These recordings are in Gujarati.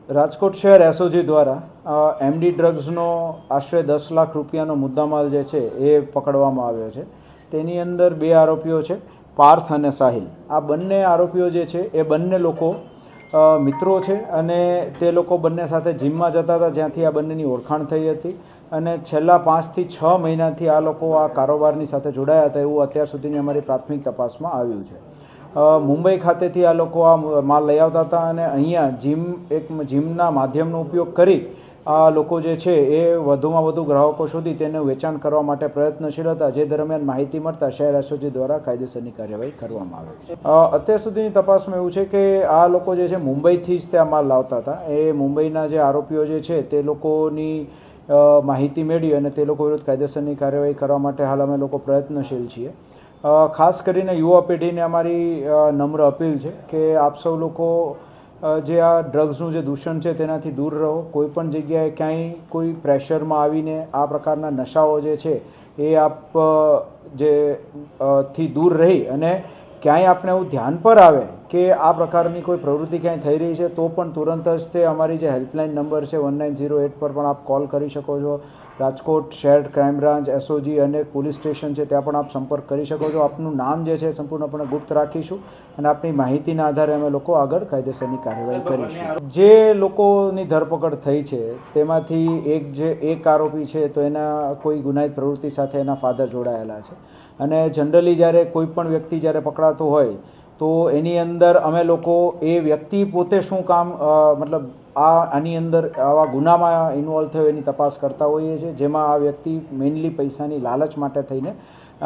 રાજકોટ શહેર એસઓજી દ્વારા એમડી ડ્રગ્સનો આશરે 10 લાખ રૂપિયાનો મુદ્દામાલ જે છે એ પકડવામાં આવ્યો છે। તેની અંદર બે આરોપીઓ છે, પાર્થ અને સાહિલ। આ બંને આરોપીઓ જે છે એ બંને લોકો મિત્રો છે અને તે લોકો બંને સાથે જીમમાં જતા હતા, જ્યાંથી આ બંનેની ઓળખાણ થઈ હતી અને છેલ્લા 5 થી 6 મહિનાથી આ લોકો આ કારોબારની સાથે જોડાયા હતા એવું અત્યાર સુધીની અમારી પ્રાથમિક તપાસમાં આવ્યું છે। મુંબઈ ખાતેથી આ લોકો આ માલ લઈ આવતા હતા અને અહીંયા જીમના માધ્યમનો ઉપયોગ કરી આ લોકો જે છે એ વધુમાં વધુ ગ્રાહકો સુધી તેનું વેચાણ કરવા માટે પ્રયત્નશીલ હતા, જે દરમિયાન માહિતી મળતા શહેર એસઓજી દ્વારા કાયદેસરની કાર્યવાહી કરવામાં આવે છે। અત્યાર સુધીની તપાસમાં એવું છે કે આ લોકો જે છે મુંબઈથી જ ત્યાં માલ લાવતા હતા। એ મુંબઈના જે આરોપીઓ જે છે તે લોકોની માહિતી મેળવી અને તે લોકો વિરુદ્ધ કાયદેસરની કાર્યવાહી કરવા માટે હાલ અમે લોકો પ્રયત્નશીલ છીએ। ખાસ કરીને યુવા પેઢીને અમારી નમ્ર અપીલ છે કે આપ સૌ લોકો જે આ ડ્રગ્સનું જે દૂષણ છે તેનાથી દૂર રહો। કોઈ પણ જગ્યાએ ક્યાંય કોઈ પ્રેશરમાં આવીને આ પ્રકારના નશાઓ જે છે એ આપ થી દૂર રહી અને ક્યાંય આપણે એવું ધ્યાન પર આવે કે આ પ્રકારની કોઈ પ્રવૃત્તિ ક્યાંય થઈ રહી છે તો પણ તુરંત જ તે અમારી જે હેલ્પલાઇન નંબર છે 1908 પર પણ આપ કોલ કરી શકો છો। રાજકોટ શહેર ક્રાઇમ બ્રાન્ચ, એસઓજી અને પોલીસ સ્ટેશન છે ત્યાં પણ આપ સંપર્ક કરી શકો છો। આપનું નામ જે છે સંપૂર્ણપણે ગુપ્ત રાખીશું અને આપની માહિતીના આધારે અમે લોકો આગળ કાયદેસરની કાર્યવાહી કરીશું। જે લોકોની ધરપકડ થઈ છે તેમાંથી એક આરોપી છે તો એના કોઈ ગુનાહિત પ્રવૃત્તિ સાથે એના ફાધર જોડાયેલા છે અને જનરલી જ્યારે કોઈ પણ વ્યક્તિ જ્યારે પકડાતો હોય તો એની અંદર અમે લોકો એ વ્યક્તિ પોતે શું કામ મતલબ આની અંદર આવા ગુનામાં ઇન્વોલ્વ થયો એની તપાસ કરતા હોઈએ છીએ, જેમાં આ વ્યક્તિ મેઇનલી પૈસાની લાલચ માટે થઈને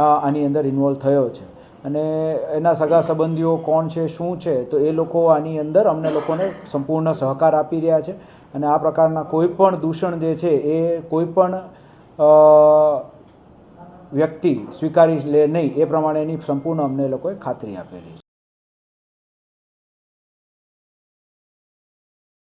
આની અંદર ઇન્વોલ્વ થયો છે અને એના સગા સંબંધીઓ કોણ છે શું છે તો એ લોકો આની અંદર અમને લોકોને સંપૂર્ણ સહકાર આપી રહ્યા છે અને આ પ્રકારના કોઈ પણ દૂષણ જે છે એ કોઈ પણ વ્યક્તિ સ્વીકારી લે નહીં એ પ્રમાણેની સંપૂર્ણ અમને લોકોએ ખાતરી આપેલી છે।